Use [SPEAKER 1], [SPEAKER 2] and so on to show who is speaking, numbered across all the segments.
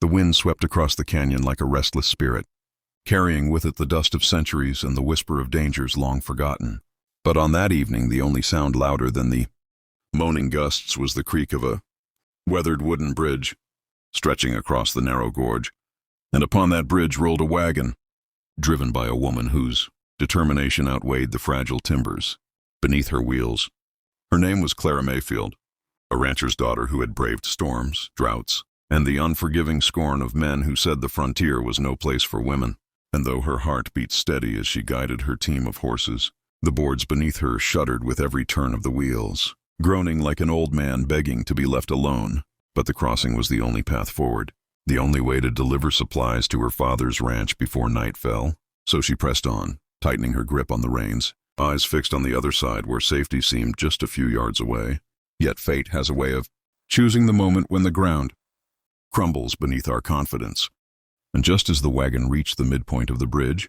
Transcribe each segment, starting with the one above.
[SPEAKER 1] The wind swept across the canyon like a restless spirit, carrying with it the dust of centuries and the whisper of dangers long forgotten. But on that evening, the only sound louder than the moaning gusts was the creak of a weathered wooden bridge stretching across the narrow gorge, and upon that bridge rolled a wagon, driven by a woman whose determination outweighed the fragile timbers beneath her wheels. Her name was Clara Mayfield, a rancher's daughter who had braved storms, droughts, and the unforgiving scorn of men who said the frontier was no place for women. And though her heart beat steady as she guided her team of horses, the boards beneath her shuddered with every turn of the wheels, groaning like an old man begging to be left alone. But the crossing was the only path forward, the only way to deliver supplies to her father's ranch before night fell. So she pressed on, tightening her grip on the reins, eyes fixed on the other side where safety seemed just a few yards away. Yet fate has a way of choosing the moment when the ground crumbles beneath our confidence. And just as the wagon reached the midpoint of the bridge,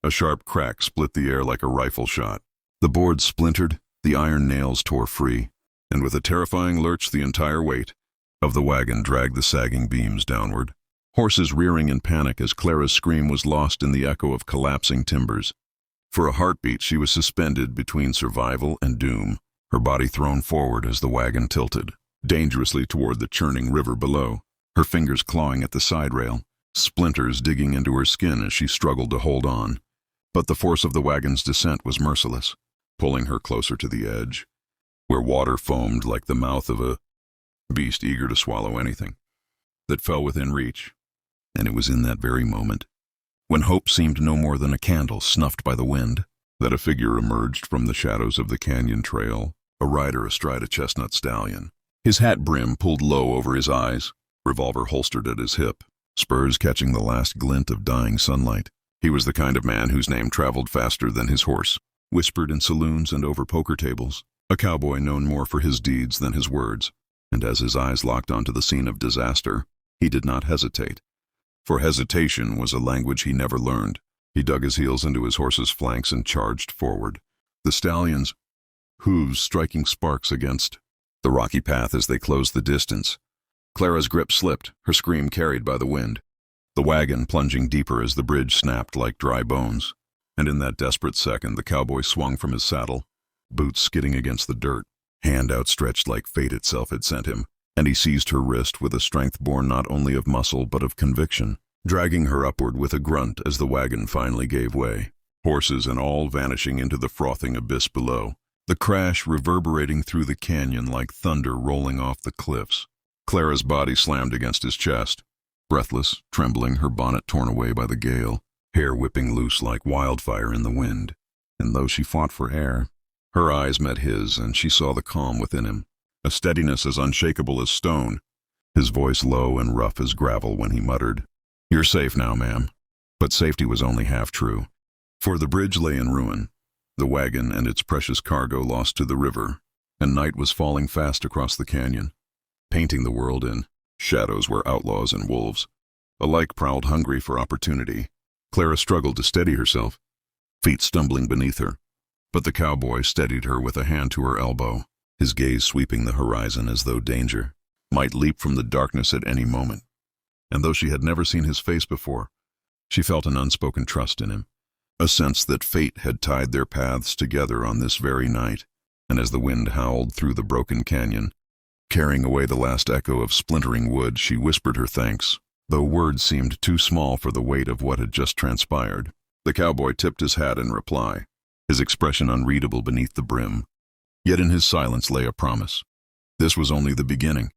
[SPEAKER 1] a sharp crack split the air like a rifle shot. The boards splintered, the iron nails tore free, and with a terrifying lurch the entire weight of the wagon dragged the sagging beams downward, horses rearing in panic as Clara's scream was lost in the echo of collapsing timbers. For a heartbeat she was suspended between survival and doom, her body thrown forward as the wagon tilted dangerously toward the churning river below, her fingers clawing at the side rail, splinters digging into her skin as she struggled to hold on. But the force of the wagon's descent was merciless, pulling her closer to the edge, where water foamed like the mouth of a beast eager to swallow anything that fell within reach. And it was in that very moment, when hope seemed no more than a candle snuffed by the wind, that a figure emerged from the shadows of the canyon trail, a rider astride a chestnut stallion, his hat brim pulled low over his eyes, revolver holstered at his hip, spurs catching the last glint of dying sunlight. He was the kind of man whose name traveled faster than his horse, whispered in saloons and over poker tables, a cowboy known more for his deeds than his words. And as his eyes locked onto the scene of disaster, he did not hesitate. For hesitation was a language he never learned. He dug his heels into his horse's flanks and charged forward, the stallion's hooves striking sparks against the rocky path as they closed the distance. Clara's grip slipped, her scream carried by the wind, the wagon plunging deeper as the bridge snapped like dry bones. And in that desperate second, the cowboy swung from his saddle, boots skidding against the dirt, hand outstretched like fate itself had sent him, and he seized her wrist with a strength born not only of muscle but of conviction, dragging her upward with a grunt as the wagon finally gave way, horses and all vanishing into the frothing abyss below, the crash reverberating through the canyon like thunder rolling off the cliffs. Clara's body slammed against his chest, breathless, trembling, her bonnet torn away by the gale, hair whipping loose like wildfire in the wind. And though she fought for air, her eyes met his, and she saw the calm within him, a steadiness as unshakable as stone, his voice low and rough as gravel when he muttered, "You're safe now, ma'am." But safety was only half true, for the bridge lay in ruin, the wagon and its precious cargo lost to the river, and night was falling fast across the canyon, painting the world in shadows where outlaws and wolves alike prowled hungry for opportunity. Clara struggled to steady herself, feet stumbling beneath her. But the cowboy steadied her with a hand to her elbow, his gaze sweeping the horizon as though danger might leap from the darkness at any moment. And though she had never seen his face before, she felt an unspoken trust in him, a sense that fate had tied their paths together on this very night. And as the wind howled through the broken canyon, carrying away the last echo of splintering wood, she whispered her thanks, though words seemed too small for the weight of what had just transpired. The cowboy tipped his hat in reply, his expression unreadable beneath the brim. Yet in his silence lay a promise. This was only the beginning,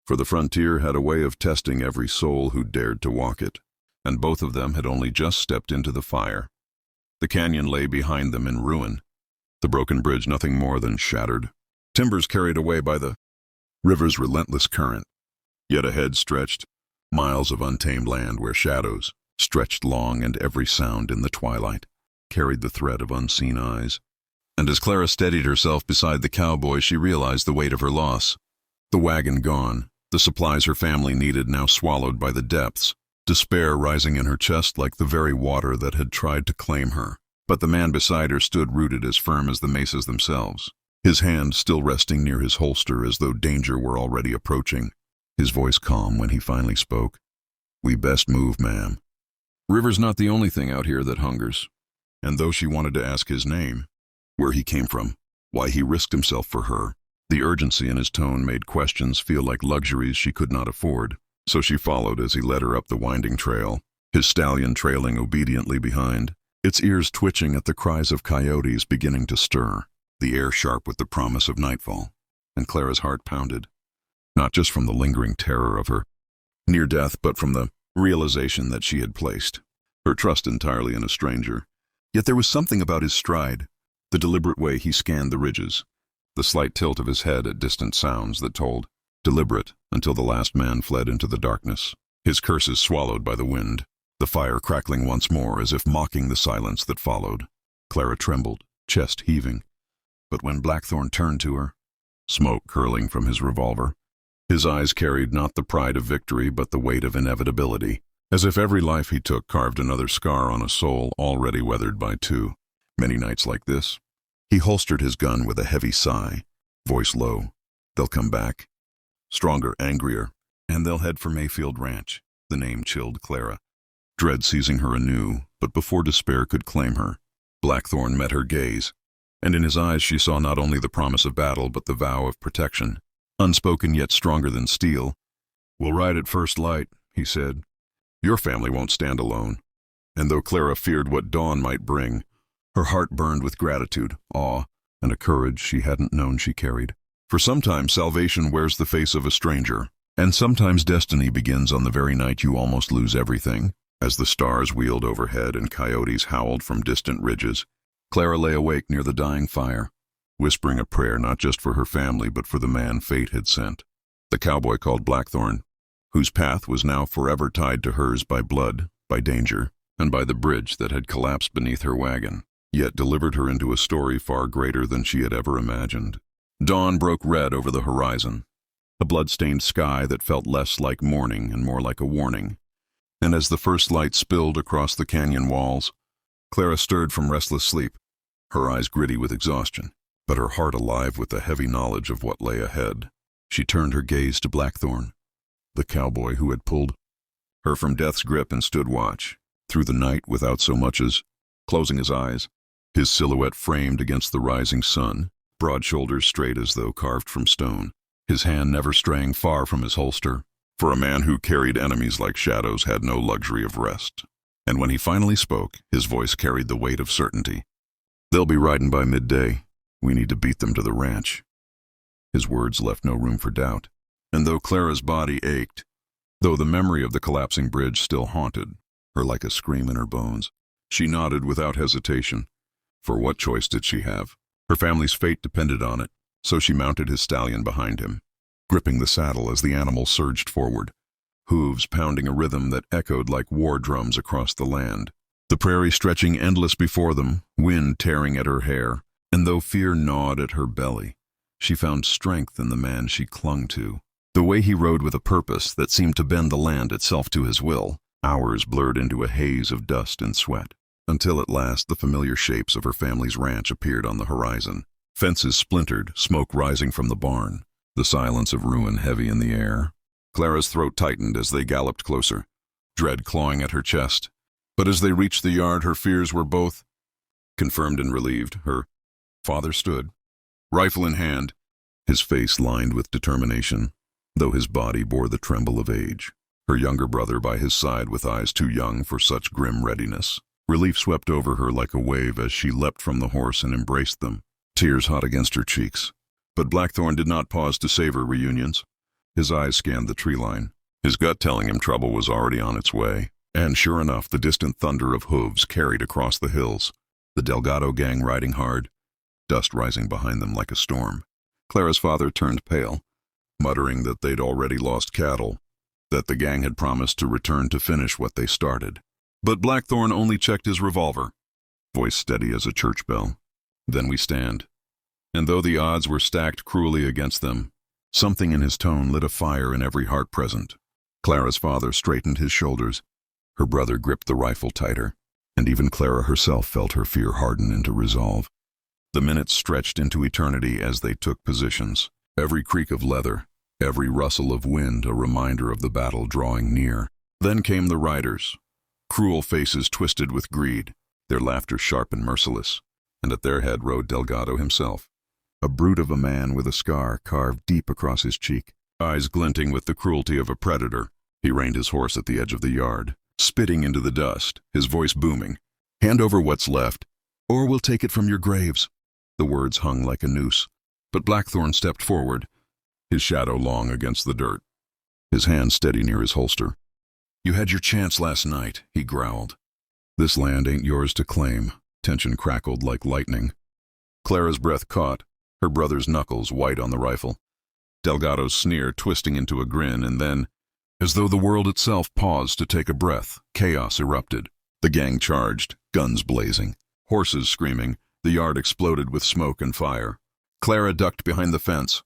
[SPEAKER 1] for the frontier had a way of testing every soul who dared to walk it, and both of them had only just stepped into the fire. The canyon lay behind them in ruin, the broken bridge nothing more than shattered, timbers carried away by the river's relentless current. Yet ahead stretched miles of untamed land where shadows stretched long and every sound in the twilight carried the threat of unseen eyes. And as Clara steadied herself beside the cowboy, she realized the weight of her loss. The wagon gone, the supplies her family needed now swallowed by the depths, despair rising in her chest like the very water that had tried to claim her. But the man beside her stood rooted as firm as the mesas themselves, his hand still resting near his holster as though danger were already approaching, his voice calm when he finally spoke. "We best move, ma'am. River's not the only thing out here that hungers." And though she wanted to ask his name, where he came from, why he risked himself for her, the urgency in his tone made questions feel like luxuries she could not afford. So she followed as he led her up the winding trail, his stallion trailing obediently behind, its ears twitching at the cries of coyotes beginning to stir, the air sharp with the promise of nightfall. And Clara's heart pounded, not just from the lingering terror of her near death, but from the realization that she had placed her trust entirely in a stranger. Yet there was something about his stride, the deliberate way he scanned the ridges, the slight tilt of his head at distant sounds that told, deliberate until the last man fled into the darkness, his curses swallowed by the wind, the fire crackling once more as if mocking the silence that followed. Clara trembled, chest heaving. But when Blackthorn turned to her, smoke curling from his revolver, his eyes carried not the pride of victory but the weight of inevitability, as if every life he took carved another scar on a soul already weathered by too many nights like this. He holstered his gun with a heavy sigh, voice low. They'll come back. Stronger, angrier, and they'll head for Mayfield Ranch. The name chilled Clara, dread seizing her anew, but before despair could claim her, Blackthorn met her gaze, and in his eyes she saw not only the promise of battle but the vow of protection, unspoken yet stronger than steel. "We'll ride at first light," he said. "Your family won't stand alone." And though Clara feared what dawn might bring, her heart burned with gratitude, awe, and a courage she hadn't known she carried. For sometimes salvation wears the face of a stranger, and sometimes destiny begins on the very night you almost lose everything. As the stars wheeled overhead and coyotes howled from distant ridges, Clara lay awake near the dying fire, whispering a prayer not just for her family but for the man fate had sent, the cowboy called Blackthorn, whose path was now forever tied to hers by blood, by danger, and by the bridge that had collapsed beneath her wagon, yet delivered her into a story far greater than she had ever imagined. Dawn broke red over the horizon, a blood-stained sky that felt less like morning and more like a warning. And as the first light spilled across the canyon walls, Clara stirred from restless sleep, her eyes gritty with exhaustion, but her heart alive with the heavy knowledge of what lay ahead. She turned her gaze to Blackthorn, the cowboy who had pulled her from death's grip and stood watch, through the night without so much as closing his eyes, his silhouette framed against the rising sun, broad shoulders straight as though carved from stone, his hand never straying far from his holster, for a man who carried enemies like shadows had no luxury of rest. And when he finally spoke, his voice carried the weight of certainty. "They'll be riding by midday. We need to beat them to the ranch." His words left no room for doubt, and though Clara's body ached, though the memory of the collapsing bridge still haunted her like a scream in her bones, she nodded without hesitation. For what choice did she have? Her family's fate depended on it, so she mounted his stallion behind him, gripping the saddle as the animal surged forward, hooves pounding a rhythm that echoed like war drums across the land, the prairie stretching endless before them, wind tearing at her hair, and though fear gnawed at her belly, she found strength in the man she clung to. The way he rode with a purpose that seemed to bend the land itself to his will, hours blurred into a haze of dust and sweat, until at last the familiar shapes of her family's ranch appeared on the horizon. Fences splintered, smoke rising from the barn, the silence of ruin heavy in the air. Clara's throat tightened as they galloped closer, dread clawing at her chest. But as they reached the yard, her fears were both confirmed and relieved. Her father stood, rifle in hand, his face lined with determination, though his body bore the tremble of age. Her younger brother by his side with eyes too young for such grim readiness. Relief swept over her like a wave as she leapt from the horse and embraced them, tears hot against her cheeks. But Blackthorn did not pause to savor reunions. His eyes scanned the tree line, his gut telling him trouble was already on its way. And sure enough, the distant thunder of hooves carried across the hills, the Delgado gang riding hard, dust rising behind them like a storm. Clara's father turned pale, muttering that they'd already lost cattle, that the gang had promised to return to finish what they started. But Blackthorn only checked his revolver, voice steady as a church bell. "Then we stand." And though the odds were stacked cruelly against them, something in his tone lit a fire in every heart present. Clara's father straightened his shoulders. Her brother gripped the rifle tighter, and even Clara herself felt her fear harden into resolve. The minutes stretched into eternity as they took positions, every creak of leather, every rustle of wind a reminder of the battle drawing near. Then came the riders, cruel faces twisted with greed, their laughter sharp and merciless, and at their head rode Delgado himself, a brute of a man with a scar carved deep across his cheek, eyes glinting with the cruelty of a predator. He reined his horse at the edge of the yard, spitting into the dust, his voice booming. "Hand over what's left, or we'll take it from your graves." The words hung like a noose, but Blackthorn stepped forward, his shadow long against the dirt, his hand steady near his holster. "You had your chance last night," he growled. "This land ain't yours to claim." Tension crackled like lightning. Clara's breath caught, her brother's knuckles white on the rifle. Delgado's sneer twisting into a grin, and then, as though the world itself paused to take a breath, chaos erupted. The gang charged, guns blazing, horses screaming. The yard exploded with smoke and fire. Clara ducked behind the fence,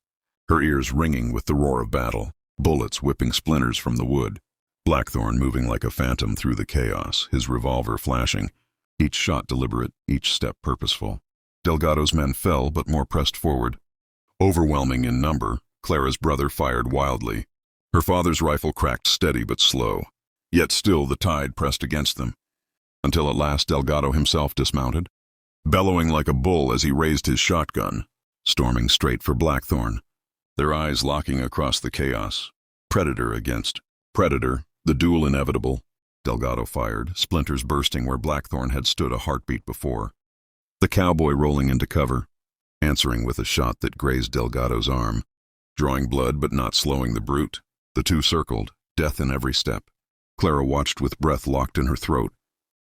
[SPEAKER 1] her ears ringing with the roar of battle, bullets whipping splinters from the wood. Blackthorn moving like a phantom through the chaos, his revolver flashing, each shot deliberate, each step purposeful. Delgado's men fell, but more pressed forward. Overwhelming in number, Clara's brother fired wildly. Her father's rifle cracked steady but slow, yet still the tide pressed against them, until at last Delgado himself dismounted, bellowing like a bull as he raised his shotgun, storming straight for Blackthorn, their eyes locking across the chaos. Predator against predator, the duel inevitable. Delgado fired, splinters bursting where Blackthorn had stood a heartbeat before. The cowboy rolling into cover, answering with a shot that grazed Delgado's arm, drawing blood but not slowing the brute. The two circled, death in every step. Clara watched with breath locked in her throat,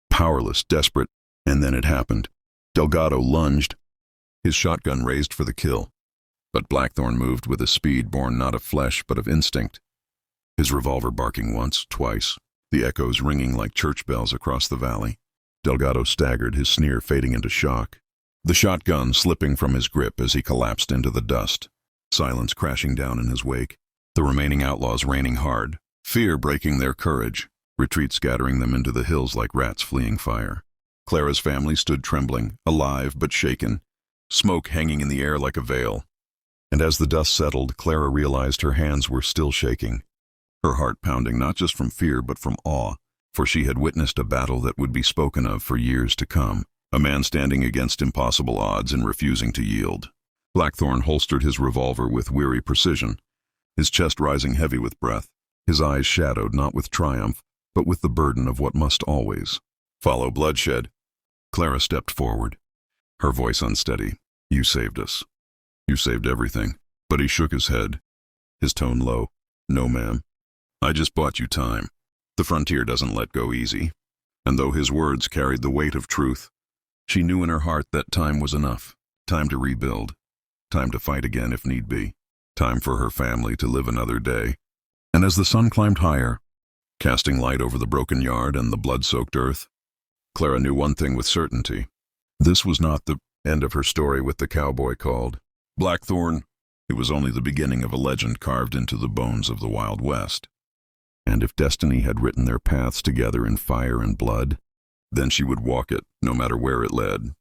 [SPEAKER 1] powerless, desperate, and then it happened. Delgado lunged, his shotgun raised for the kill, but Blackthorn moved with a speed born not of flesh but of instinct, his revolver barking once, twice, the echoes ringing like church bells across the valley. Delgado staggered, his sneer fading into shock, the shotgun slipping from his grip as he collapsed into the dust, silence crashing down in his wake, the remaining outlaws raining hard, fear breaking their courage, retreat scattering them into the hills like rats fleeing fire. Clara's family stood trembling, alive but shaken, smoke hanging in the air like a veil. And as the dust settled, Clara realized her hands were still shaking, her heart pounding not just from fear but from awe, for she had witnessed a battle that would be spoken of for years to come, a man standing against impossible odds and refusing to yield. Blackthorn holstered his revolver with weary precision, his chest rising heavy with breath, his eyes shadowed not with triumph, but with the burden of what must always follow bloodshed. Clara stepped forward, her voice unsteady. "You saved us. You saved everything." But he shook his head, his tone low. "No, ma'am. I just bought you time. The frontier doesn't let go easy." And though his words carried the weight of truth, she knew in her heart that time was enough. Time to rebuild. Time to fight again if need be. Time for her family to live another day. And as the sun climbed higher, casting light over the broken yard and the blood-soaked earth, Clara knew one thing with certainty. This was not the end of her story with the cowboy called Blackthorn. It was only the beginning of a legend carved into the bones of the Wild West. And if destiny had written their paths together in fire and blood, then she would walk it, no matter where it led.